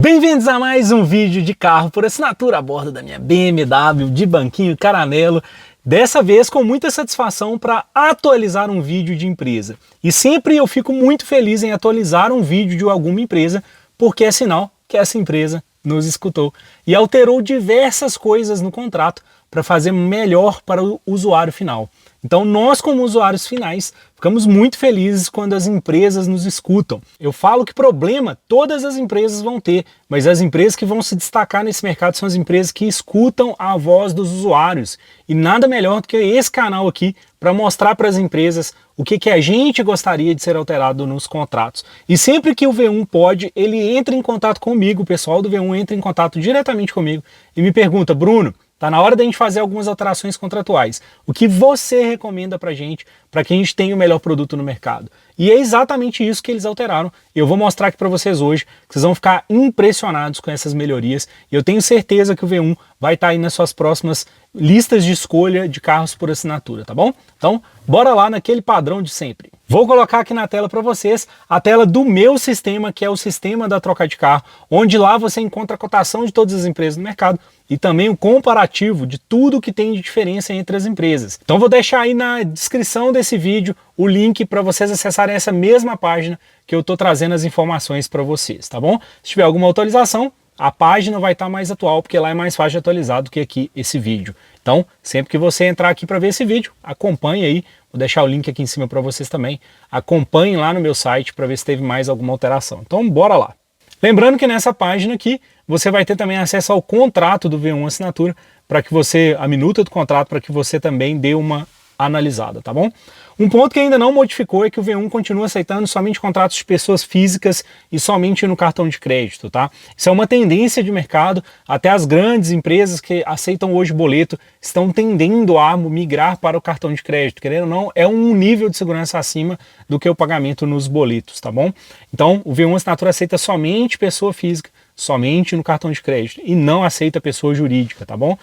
Bem-vindos a mais um vídeo de carro por assinatura a bordo da minha BMW de banquinho caramelo. Dessa vez com muita satisfação para atualizar um vídeo de empresa. E sempre eu fico muito feliz em atualizar um vídeo de alguma empresa, porque é sinal que essa empresa nos escutou e alterou diversas coisas no contrato para fazer melhor para o usuário final. Então nós, como usuários finais, ficamos muito felizes quando as empresas nos escutam. Eu falo que problema todas as empresas vão ter, mas as empresas que vão se destacar nesse mercado são as empresas que escutam a voz dos usuários. E nada melhor do que esse canal aqui para mostrar para as empresas o que a gente gostaria de ser alterado nos contratos. E sempre que o V1 pode, ele entra em contato comigo, o pessoal do V1 entra em contato diretamente comigo e me pergunta: Bruno, tá na hora da gente fazer algumas alterações contratuais. O que você recomenda pra gente, para que a gente tenha o melhor produto no mercado? E é exatamente isso que eles alteraram. Eu vou mostrar aqui para vocês hoje, que vocês vão ficar impressionados com essas melhorias. E eu tenho certeza que o V1 vai estar aí nas suas próximas listas de escolha de carros por assinatura, tá bom? Então, bora lá naquele padrão de sempre. Vou colocar aqui na tela para vocês a tela do meu sistema, que é o sistema da troca de carro, onde lá você encontra a cotação de todas as empresas do mercado e também o comparativo de tudo que tem de diferença entre as empresas. Então vou deixar aí na descrição desse vídeo o link para vocês acessarem essa mesma página que eu estou trazendo as informações para vocês, tá bom? Se tiver alguma atualização, a página vai estar mais atual, porque lá é mais fácil de atualizar do que aqui esse vídeo. Então, sempre que você entrar aqui para ver esse vídeo, acompanhe aí. Vou deixar o link aqui em cima para vocês também. Acompanhem lá no meu site para ver se teve mais alguma alteração. Então, bora lá. Lembrando que nessa página aqui, você vai ter também acesso ao contrato do V1 Assinatura, para que você, a minuta do contrato, para que você também dê uma analisada, tá bom? Um ponto que ainda não modificou é que o V1 continua aceitando somente contratos de pessoas físicas e somente no cartão de crédito, tá? Isso é uma tendência de mercado, até as grandes empresas que aceitam hoje boleto estão tendendo a migrar para o cartão de crédito, querendo ou não, é um nível de segurança acima do que o pagamento nos boletos, tá bom? Então, o V1 Assinatura aceita somente pessoa física, somente no cartão de crédito e não aceita pessoa jurídica, tá bom?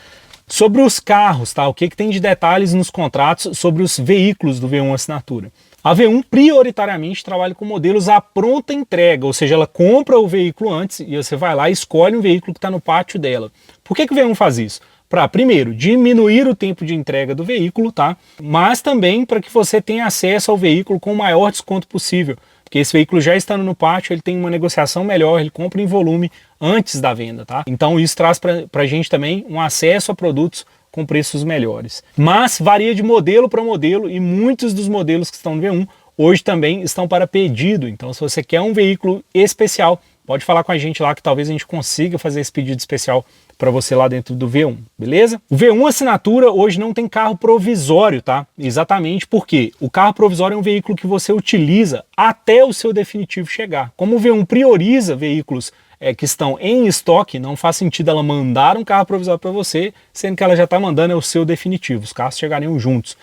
Sobre os carros, tá? O que tem de detalhes nos contratos sobre os veículos do V1 Assinatura? A V1 prioritariamente trabalha com modelos à pronta entrega, ou seja, ela compra o veículo antes e você vai lá e escolhe um veículo que está no pátio dela. Por que o V1 faz isso? Para, primeiro, diminuir o tempo de entrega do veículo, tá? Mas também para que você tenha acesso ao veículo com o maior desconto possível. Porque esse veículo já estando no pátio, ele tem uma negociação melhor, ele compra em volume antes da venda, tá? Então isso traz para a gente também um acesso a produtos com preços melhores. Mas varia de modelo para modelo e muitos dos modelos que estão no V1 hoje também estão para pedido. Então se você quer um veículo especial, pode falar com a gente lá que talvez a gente consiga fazer esse pedido especial para você lá dentro do V1, beleza? O V1 Assinatura hoje não tem carro provisório, tá? Exatamente porque o carro provisório é um veículo que você utiliza até o seu definitivo chegar. Como o V1 prioriza veículos que estão em estoque, não faz sentido ela mandar um carro provisório para você, sendo que ela já está mandando o seu definitivo, os carros chegariam juntos.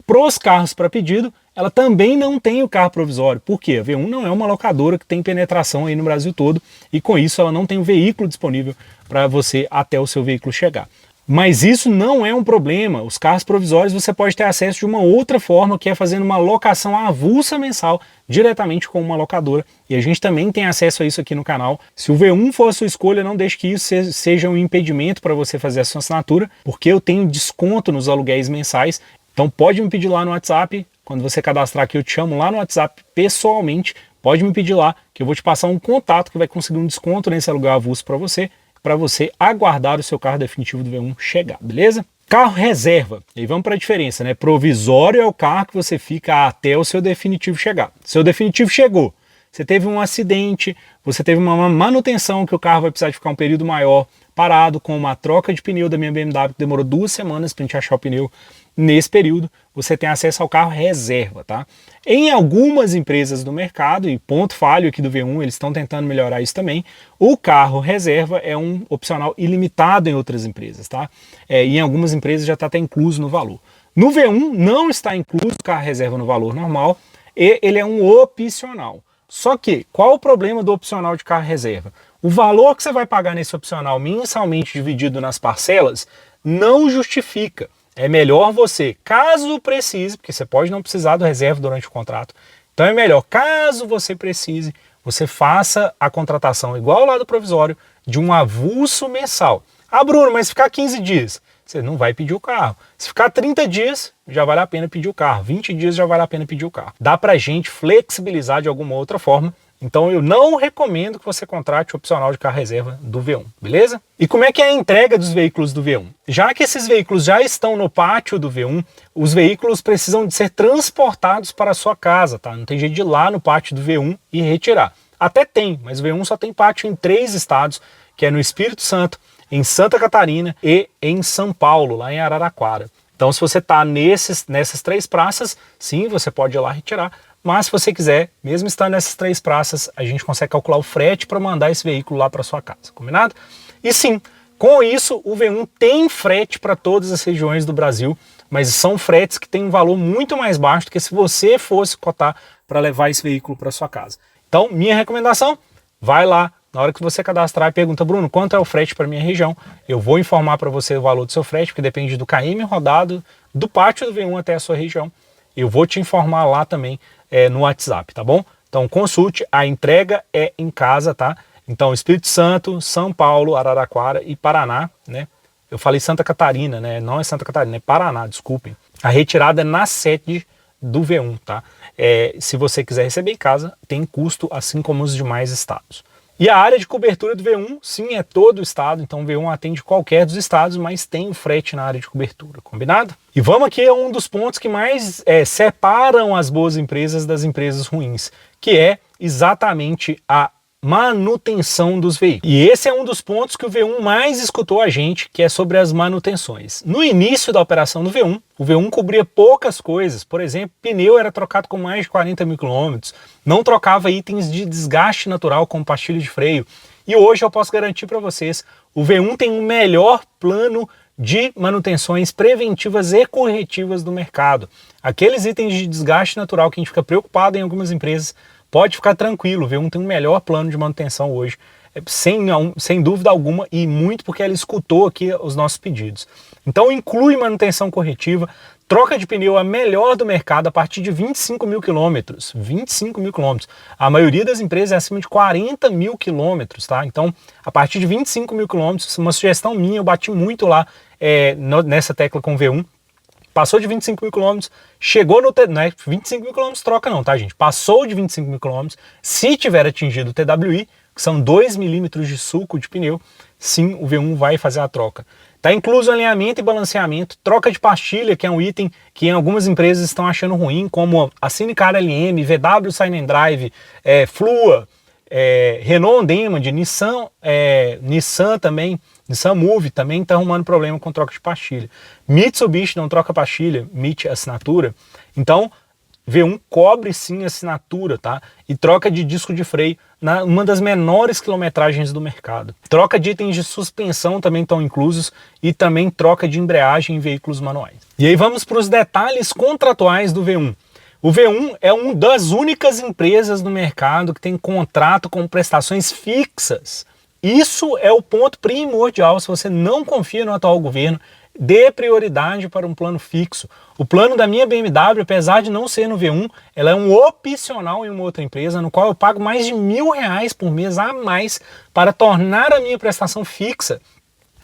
Para os carros para pedido, ela também não tem o carro provisório. Por quê? A V1 não é uma locadora que tem penetração aí no Brasil todo e com isso ela não tem o veículo disponível para você até o seu veículo chegar. Mas isso não é um problema. Os carros provisórios você pode ter acesso de uma outra forma, que é fazendo uma locação avulsa mensal diretamente com uma locadora. E a gente também tem acesso a isso aqui no canal. Se o V1 for a sua escolha, não deixe que isso seja um impedimento para você fazer a sua assinatura, porque eu tenho desconto nos aluguéis mensais. Então pode me pedir lá no WhatsApp, quando você cadastrar aqui eu te chamo lá no WhatsApp pessoalmente, pode me pedir lá que eu vou te passar um contato que vai conseguir um desconto nesse aluguel avulso para você aguardar o seu carro definitivo do V1 chegar, beleza? Carro reserva, e vamos para a diferença, né? Provisório é o carro que você fica até o seu definitivo chegar. Seu definitivo chegou, você teve um acidente, você teve uma manutenção que o carro vai precisar de ficar um período maior parado, com uma troca de pneu da minha BMW que demorou 2 semanas para a gente achar o pneu. Nesse período, você tem acesso ao carro reserva, tá? Em algumas empresas do mercado, e ponto falho aqui do V1, eles estão tentando melhorar isso também, o carro reserva é um opcional ilimitado em outras empresas, tá? E em algumas empresas já está até incluso no valor. No V1 não está incluso o carro reserva no valor normal, e ele é um opcional. Só que, qual o problema do opcional de carro reserva? O valor que você vai pagar nesse opcional mensalmente dividido nas parcelas não justifica. É melhor você, caso precise, porque você pode não precisar do reserva durante o contrato, então é melhor, caso você precise, você faça a contratação igual lá do provisório de um avulso mensal. Ah, Bruno, mas se ficar 15 dias, você não vai pedir o carro. Se ficar 30 dias, já vale a pena pedir o carro. 20 dias já vale a pena pedir o carro. Dá pra gente flexibilizar de alguma outra forma. Então eu não recomendo que você contrate o opcional de carro reserva do V1, beleza? E como é que é a entrega dos veículos do V1? Já que esses veículos já estão no pátio do V1, os veículos precisam de ser transportados para a sua casa, tá? Não tem jeito de ir lá no pátio do V1 e retirar. Até tem, mas o V1 só tem pátio em 3 estados, que é no Espírito Santo, em Santa Catarina e em São Paulo, lá em Araraquara. Então se você está nessas 3 praças, sim, você pode ir lá retirar. Mas se você quiser, mesmo estando nessas 3 praças, a gente consegue calcular o frete para mandar esse veículo lá para sua casa, combinado? E sim, com isso o V1 tem frete para todas as regiões do Brasil, mas são fretes que têm um valor muito mais baixo do que se você fosse cotar para levar esse veículo para sua casa. Então, minha recomendação, vai lá, na hora que você cadastrar e pergunta, Bruno, quanto é o frete para minha região? Eu vou informar para você o valor do seu frete, porque depende do km rodado, do pátio do V1 até a sua região. Eu vou te informar lá também no WhatsApp, tá bom? Então consulte, a entrega é em casa, tá? Então Espírito Santo, São Paulo, Araraquara e Paraná, né? Eu falei Santa Catarina, né? Não é Santa Catarina, é Paraná, desculpem. A retirada é na sede do V1, tá? Se você quiser receber em casa, tem custo, assim como os demais estados. E a área de cobertura do V1, sim, é todo o estado, então o V1 atende qualquer dos estados, mas tem o frete na área de cobertura, combinado? E vamos aqui a um dos pontos que mais separam as boas empresas das empresas ruins, que é exatamente a manutenção dos veículos. E esse é um dos pontos que o V1 mais escutou a gente, que é sobre as manutenções. No início da operação do V1, o V1 cobria poucas coisas, por exemplo, pneu era trocado com mais de 40 mil quilômetros, não trocava itens de desgaste natural como pastilha de freio. E hoje eu posso garantir para vocês, o V1 tem o melhor plano de manutenções preventivas e corretivas do mercado. Aqueles itens de desgaste natural que a gente fica preocupado em algumas empresas, pode ficar tranquilo, o V1 tem o melhor plano de manutenção hoje, sem dúvida alguma, e muito porque ela escutou aqui os nossos pedidos. Então inclui manutenção corretiva, troca de pneu a melhor do mercado a partir de 25 mil quilômetros. 25 mil quilômetros. A maioria das empresas é acima de 40 mil quilômetros, tá? Então, a partir de 25 mil quilômetros, uma sugestão minha, eu bati muito lá nessa tecla com o V1. Passou de 25 mil quilômetros, chegou no... Não é 25 mil quilômetros troca não, tá, gente? Passou de 25 mil quilômetros, se tiver atingido o TWI, que são 2 milímetros de sulco de pneu, sim, o V1 vai fazer a troca. Está incluso alinhamento e balanceamento, troca de pastilha, que é um item que em algumas empresas estão achando ruim, como a Cinecar LM, VW Sign & Drive, Flua, Renault On-Demand, Nissan também, Nissan Move também está arrumando problema com troca de pastilha. Mitsubishi não troca pastilha, MIT assinatura. Então, V1 cobre sim assinatura, tá? E troca de disco de freio uma das menores quilometragens do mercado. Troca de itens de suspensão também estão inclusos e também troca de embreagem em veículos manuais. E aí vamos para os detalhes contratuais do V1. O V1 é uma das únicas empresas no mercado que tem contrato com prestações fixas. Isso é o ponto primordial. Se você não confia no atual governo, dê prioridade para um plano fixo. O plano da minha BMW, apesar de não ser no V1, ela é um opcional em uma outra empresa, no qual eu pago mais de R$1.000 por mês a mais para tornar a minha prestação fixa.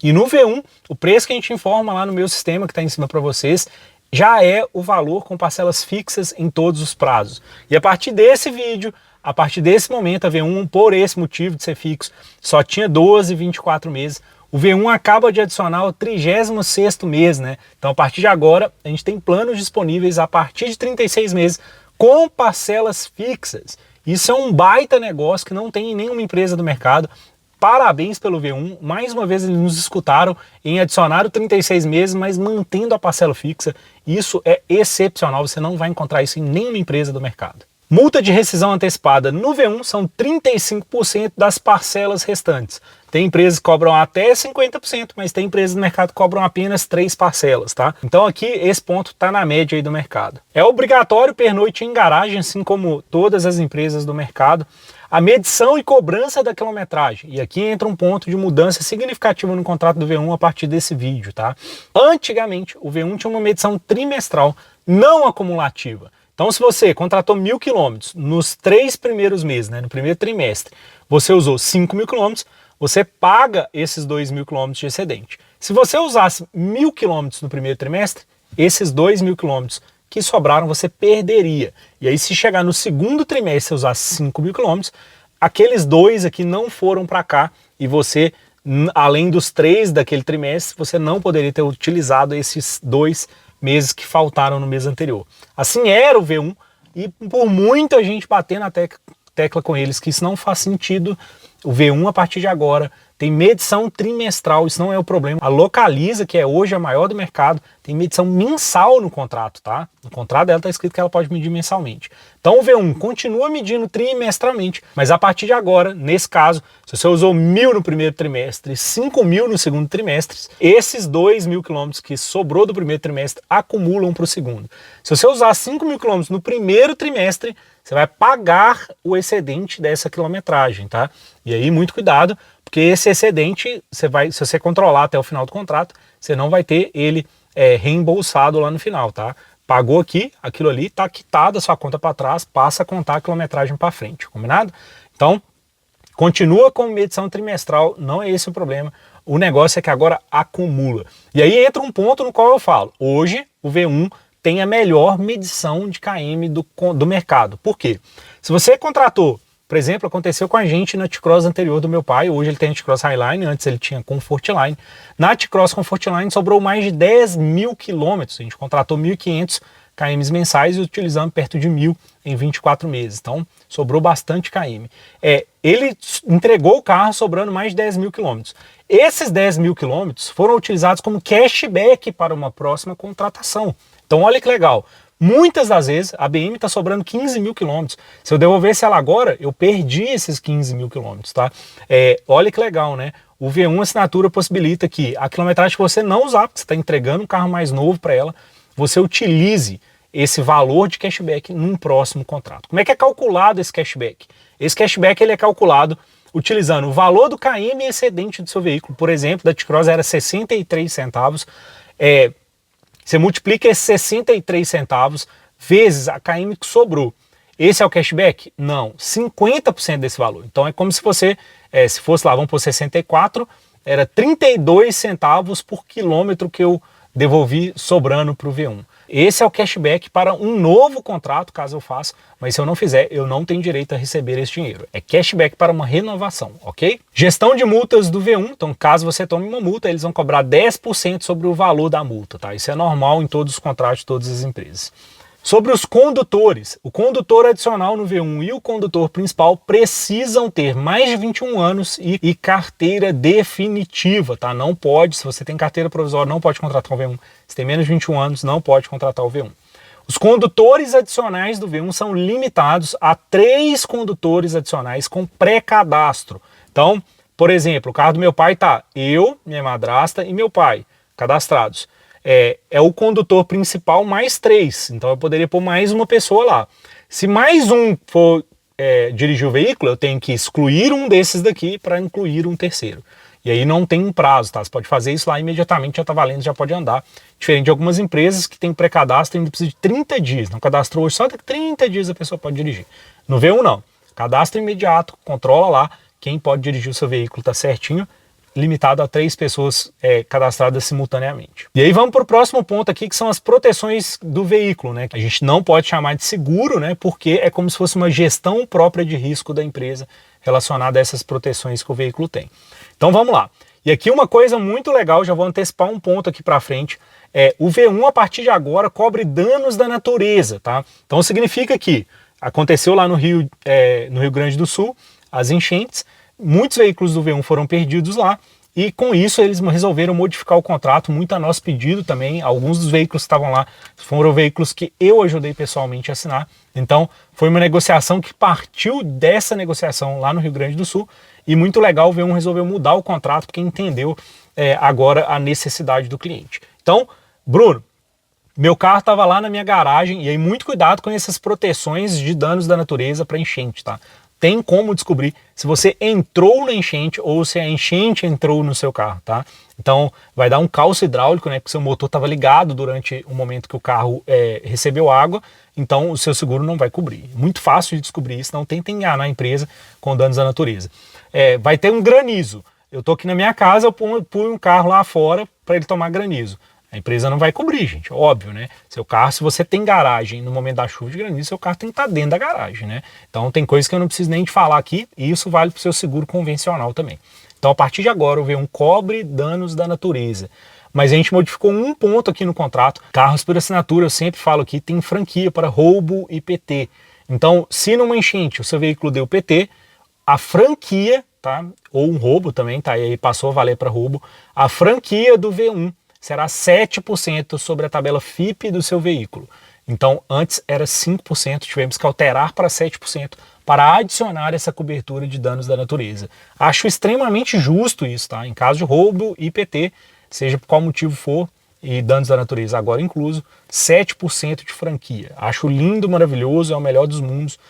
E no V1, o preço que a gente informa lá no meu sistema, que está em cima para vocês, já é o valor com parcelas fixas em todos os prazos. E a partir desse vídeo, a partir desse momento, a V1, por esse motivo de ser fixo, só tinha 12, 24 meses. O V1 acaba de adicionar o 36º mês, né? Então, a partir de agora, a gente tem planos disponíveis a partir de 36 meses com parcelas fixas. Isso é um baita negócio que não tem em nenhuma empresa do mercado. Parabéns pelo V1. Mais uma vez, eles nos escutaram em adicionar o 36 meses, mas mantendo a parcela fixa. Isso é excepcional. Você não vai encontrar isso em nenhuma empresa do mercado. Multa de rescisão antecipada no V1 são 35% das parcelas restantes. Tem empresas que cobram até 50%, mas tem empresas no mercado que cobram apenas 3 parcelas, tá? Então aqui esse ponto está na média aí do mercado. É obrigatório pernoite em garagem, assim como todas as empresas do mercado. A medição e cobrança da quilometragem. E aqui entra um ponto de mudança significativa no contrato do V1 a partir desse vídeo, tá? Antigamente, o V1 tinha uma medição trimestral, não acumulativa. Então, se você contratou 1.000 quilômetros nos 3 primeiros meses, né, no primeiro trimestre, você usou 5.000 quilômetros, você paga esses 2.000 quilômetros de excedente. Se você usasse 1.000 quilômetros no primeiro trimestre, esses 2.000 quilômetros que sobraram você perderia. E aí, se chegar no segundo trimestre e usar 5.000 quilômetros, aqueles 2 aqui não foram para cá e você, além dos 3 daquele trimestre, você não poderia ter utilizado esses 2 meses que faltaram no mês anterior. Assim era o V1 e por muita gente bater na tecla com eles que isso não faz sentido. O V1 a partir de agora tem medição trimestral, isso não é o problema. A Localiza, que é hoje a maior do mercado, tem medição mensal no contrato, tá? No contrato dela está escrito que ela pode medir mensalmente. Então o V1 continua medindo trimestralmente, mas a partir de agora, nesse caso, se você usou 1.000 no primeiro trimestre e 5.000 no segundo trimestre, esses 2.000 quilômetros que sobrou do primeiro trimestre acumulam para o segundo. Se você usar 5.000 quilômetros no primeiro trimestre, você vai pagar o excedente dessa quilometragem, tá? E aí, muito cuidado, porque esse excedente, se você controlar até o final do contrato, você não vai ter ele reembolsado lá no final, tá? Pagou aqui, aquilo ali, tá quitado a sua conta para trás, passa a contar a quilometragem para frente, combinado? Então, continua com medição trimestral, não é esse o problema. O negócio é que agora acumula. E aí entra um ponto no qual eu falo, hoje o V1 tem a melhor medição de KM do mercado. Por quê? Se você contratou, por exemplo, aconteceu com a gente na T-Cross anterior do meu pai, hoje ele tem a T-Cross Highline, antes ele tinha Comfortline. Na T-Cross Comfortline sobrou mais de 10.000 quilômetros, a gente contratou 1.500 km mensais e utilizamos perto de 1.000 em 24 meses, então sobrou bastante km. Ele entregou o carro sobrando mais de 10.000 quilômetros. Esses 10.000 quilômetros foram utilizados como cashback para uma próxima contratação. Então olha que legal, muitas das vezes a BM está sobrando 15.000 quilômetros. Se eu devolvesse ela agora, eu perdi esses 15.000 quilômetros, tá? Olha que legal, né? O V1 Assinatura possibilita que a quilometragem que você não usar, porque você está entregando um carro mais novo para ela, você utilize esse valor de cashback num próximo contrato. Como é que é calculado esse cashback? Esse cashback ele é calculado utilizando o valor do KM excedente do seu veículo. Por exemplo, da T-Cross era 63 centavos. Você multiplica esses 63 centavos vezes a KM que sobrou. Esse é o cashback? Não, 50% desse valor. Então é como se você, se fosse lá, vamos por 64, era 32 centavos por quilômetro que eu devolvi sobrando para o V1. Esse é o cashback para um novo contrato, caso eu faça, mas se eu não fizer, eu não tenho direito a receber esse dinheiro. É cashback para uma renovação, ok? Gestão de multas do V1, então caso você tome uma multa, eles vão cobrar 10% sobre o valor da multa, tá? Isso é normal em todos os contratos de todas as empresas. Sobre os condutores, o condutor adicional no V1 e o condutor principal precisam ter mais de 21 anos e carteira definitiva, tá? Não pode, se você tem carteira provisória, não pode contratar o V1. Se tem menos de 21 anos, não pode contratar o V1. Os condutores adicionais do V1 são limitados a 3 condutores adicionais com pré-cadastro. Então, por exemplo, o carro do meu pai tá eu, minha madrasta e meu pai cadastrados. É o condutor principal mais 3, então eu poderia pôr mais uma pessoa lá. Se mais um for dirigir o veículo, eu tenho que excluir um desses daqui para incluir um terceiro. E aí não tem um prazo, tá? Você pode fazer isso lá imediatamente, já está valendo, já pode andar. Diferente de algumas empresas que tem pré-cadastro e ainda precisa de 30 dias. Não cadastrou hoje, só daqui 30 dias a pessoa pode dirigir. No V1 não. Cadastro imediato, controla lá quem pode dirigir o seu veículo, tá certinho. Limitado a 3 pessoas cadastradas simultaneamente. E aí vamos para o próximo ponto aqui, que são as proteções do veículo, né? A gente não pode chamar de seguro, né? Porque é como se fosse uma gestão própria de risco da empresa relacionada a essas proteções que o veículo tem. Então vamos lá. E aqui uma coisa muito legal, já vou antecipar um ponto aqui para frente. O V1 a partir de agora cobre danos da natureza, tá? Então significa que aconteceu lá no Rio Grande do Sul, as enchentes. Muitos veículos do V1 foram perdidos lá e com isso eles resolveram modificar o contrato, muito a nosso pedido também. Alguns dos veículos que estavam lá foram veículos que eu ajudei pessoalmente a assinar. Então foi uma negociação que partiu dessa negociação lá no Rio Grande do Sul e muito legal, o V1 resolveu mudar o contrato porque entendeu agora a necessidade do cliente. Então, Bruno, meu carro estava lá na minha garagem e aí muito cuidado com essas proteções de danos da natureza para enchente, tá? tem como descobrir se você entrou na enchente ou se a enchente entrou no seu carro, tá? Então vai dar um calço hidráulico, né? Porque seu motor estava ligado durante o momento que o carro recebeu água, então o seu seguro não vai cobrir. Muito fácil de descobrir isso, não tenta enganar a empresa com danos da natureza. Vai ter um granizo. Eu tô aqui na minha casa, eu pus um carro lá fora para ele tomar granizo. A empresa não vai cobrir, gente, óbvio, né? Seu carro, se você tem garagem no momento da chuva de granizo, seu carro tem que estar dentro da garagem, né? Então tem coisas que eu não preciso nem de falar aqui, e isso vale para o seu seguro convencional também. Então a partir de agora o V1 cobre danos da natureza. Mas a gente modificou um ponto aqui no contrato. Carros por assinatura, eu sempre falo aqui, tem franquia para roubo e PT. Então, se numa enchente o seu veículo deu PT, a franquia, tá? Ou um roubo também, tá? E aí passou a valer para roubo, a franquia do V1 será 7% sobre a tabela FIPE do seu veículo. Então, antes era 5%, tivemos que alterar para 7% para adicionar essa cobertura de danos da natureza. Acho extremamente justo isso, tá? Em caso de roubo e PT, seja por qual motivo for, e danos da natureza agora incluso, 7% de franquia. Acho lindo, maravilhoso, é o melhor dos mundos.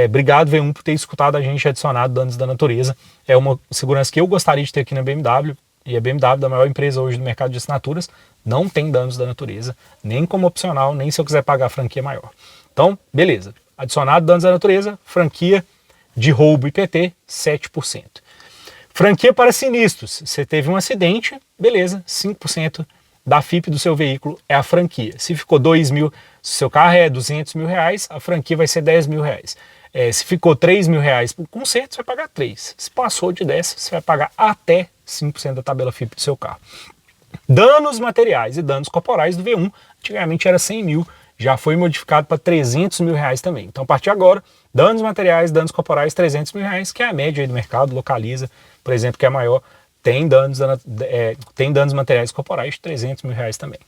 Obrigado, V1, por ter escutado a gente adicionado danos da natureza. É uma segurança que eu gostaria de ter aqui na BMW. E a BMW, da maior empresa hoje no mercado de assinaturas, não tem danos da natureza, nem como opcional, nem se eu quiser pagar a franquia maior. Então, beleza. Adicionado danos da natureza, franquia de roubo e PT, 7%. Franquia para sinistros. Você teve um acidente, beleza, 5% da FIPE do seu veículo é a franquia. Se ficou 2 mil, se seu carro é 200 mil reais, a franquia vai ser 10 mil reais. Se ficou 3 mil reais por conserto, você vai pagar 3. Se passou de 10, você vai pagar até 5% da tabela FIPE do seu carro. Danos materiais e danos corporais do V1, antigamente era 100 mil, já foi modificado para 300 mil reais também. Então, a partir de agora, danos materiais, danos corporais, 300 mil reais, que é a média aí do mercado, Localiza, por exemplo, que é maior, tem danos materiais corporais de 300 mil reais também.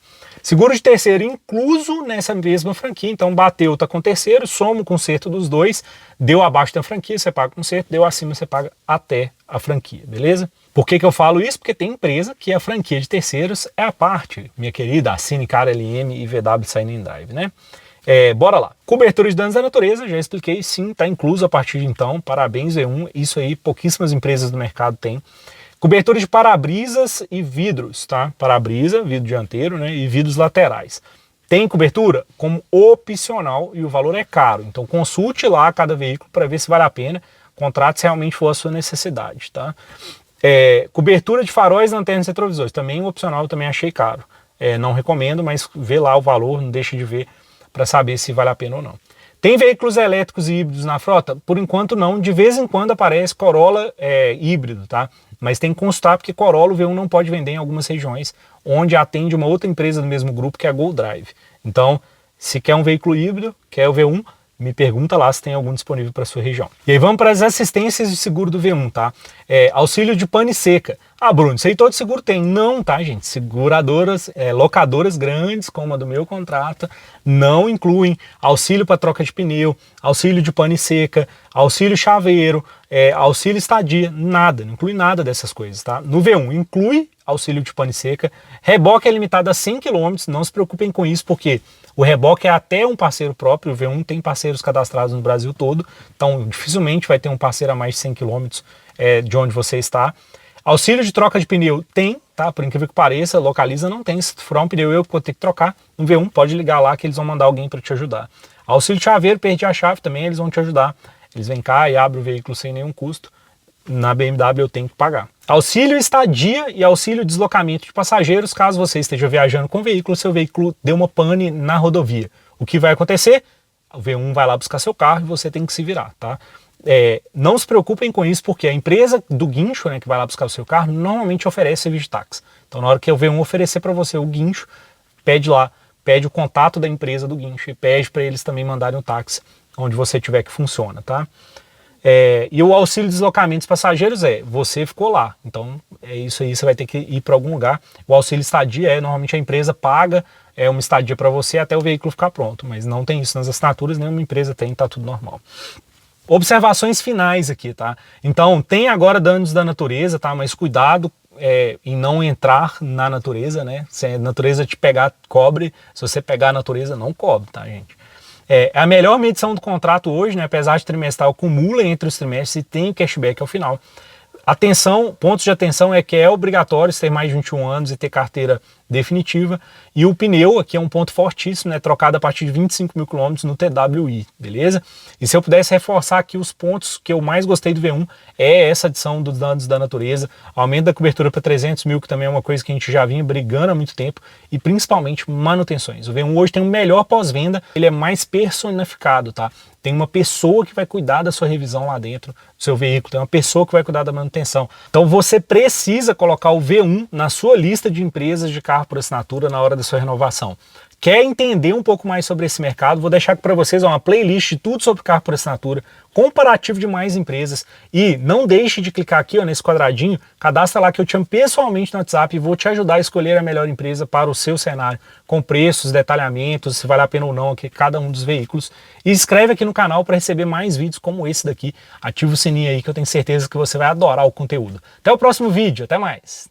Seguro de terceiro incluso nessa mesma franquia, então bateu, tá com terceiro, soma o conserto dos dois, deu abaixo da franquia, você paga o conserto, deu acima, você paga até a franquia, beleza? Por que eu falo isso? Porque tem empresa que a franquia de terceiros é a parte, minha querida, Assine, LM e VW Sign & Drive, né? Bora lá. Cobertura de danos da natureza, já expliquei, sim, tá incluso a partir de então, parabéns V1, isso aí pouquíssimas empresas do mercado têm. Cobertura de para-brisas e vidros, tá? Para-brisa, vidro dianteiro, né? E vidros laterais. Tem cobertura como opcional e o valor é caro. Então consulte lá cada veículo para ver se vale a pena. Contrate se realmente for a sua necessidade, tá? Cobertura de faróis, lanternas e retrovisores. Também opcional, também achei caro. Não recomendo, mas vê lá o valor, não deixe de ver para saber se vale a pena ou não. Tem veículos elétricos e híbridos na frota? Por enquanto não. De vez em quando aparece Corolla híbrido, tá? Mas tem que constar porque Corolla o V1 não pode vender em algumas regiões onde atende uma outra empresa do mesmo grupo que é a Gol Drive. Então, se quer um veículo híbrido, quer o V1, me pergunta lá se tem algum disponível para sua região. E aí vamos para as assistências de seguro do V1, tá? Auxílio de pane seca. Ah, Bruno, isso aí todo seguro tem. Não, tá, gente? Seguradoras, locadoras grandes, como a do meu contrato, não incluem auxílio para troca de pneu, auxílio de pane seca, auxílio chaveiro, auxílio estadia, nada, não inclui nada dessas coisas, tá? No V1 inclui auxílio de pane seca, reboque é limitado a 100 km, não se preocupem com isso, porque o reboque é até um parceiro próprio, o V1 tem parceiros cadastrados no Brasil todo, então dificilmente vai ter um parceiro a mais de 100 km de onde você está. Auxílio de troca de pneu tem, tá? Por incrível que pareça, Localiza não tem. Se furar um pneu eu vou ter que trocar. No V1 pode ligar lá que eles vão mandar alguém para te ajudar. Auxílio de chaveiro, perdi a chave também, eles vão te ajudar. Eles vêm cá e abrem o veículo sem nenhum custo. Na BMW eu tenho que pagar. Auxílio estadia e auxílio deslocamento de passageiros, caso você esteja viajando com o veículo, seu veículo deu uma pane na rodovia. O que vai acontecer? O V1 vai lá buscar seu carro e você tem que se virar, tá? Não se preocupem com isso, porque a empresa do guincho, né, que vai lá buscar o seu carro, normalmente oferece serviço de táxi. Então na hora que o V1 oferecer para você o guincho, pede o contato da empresa do guincho e pede para eles também mandarem o táxi onde você tiver que funciona, tá? E o auxílio de deslocamento dos passageiros você ficou lá, então é isso aí, você vai ter que ir para algum lugar. O auxílio estadia normalmente a empresa paga uma estadia para você até o veículo ficar pronto, mas não tem isso nas assinaturas, nenhuma empresa tem, tá tudo normal. Observações finais aqui, tá? Então, tem agora danos da natureza, tá? Mas cuidado em não entrar na natureza, né? Se a natureza te pegar, cobre. Se você pegar a natureza, não cobre, tá, gente? É a melhor medição do contrato hoje, né? Apesar de trimestral, acumula entre os trimestres e tem cashback ao final. Atenção, pontos de atenção é que é obrigatório ter mais de 21 anos e ter carteira definitiva. E o pneu aqui é um ponto fortíssimo, né? Trocado a partir de 25 mil quilômetros no TWI, beleza? E se eu pudesse reforçar aqui os pontos que eu mais gostei do V1, é essa adição dos danos da natureza, aumento da cobertura para 300 mil, que também é uma coisa que a gente já vinha brigando há muito tempo, e principalmente manutenções. O V1 hoje tem um melhor pós-venda, ele é mais personificado, tá? Tem uma pessoa que vai cuidar da sua revisão lá dentro do seu veículo, tem uma pessoa que vai cuidar da manutenção. Então você precisa colocar o V1 na sua lista de empresas de carro por assinatura na hora da sua renovação. Quer entender um pouco mais sobre esse mercado? Vou deixar aqui para vocês uma playlist de tudo sobre carro por assinatura, comparativo de mais empresas. E não deixe de clicar aqui nesse quadradinho, cadastra lá que eu te chamo pessoalmente no WhatsApp e vou te ajudar a escolher a melhor empresa para o seu cenário, com preços, detalhamentos, se vale a pena ou não aqui cada um dos veículos. E inscreve aqui no canal para receber mais vídeos como esse daqui. Ativa o sininho aí que eu tenho certeza que você vai adorar o conteúdo. Até o próximo vídeo, até mais!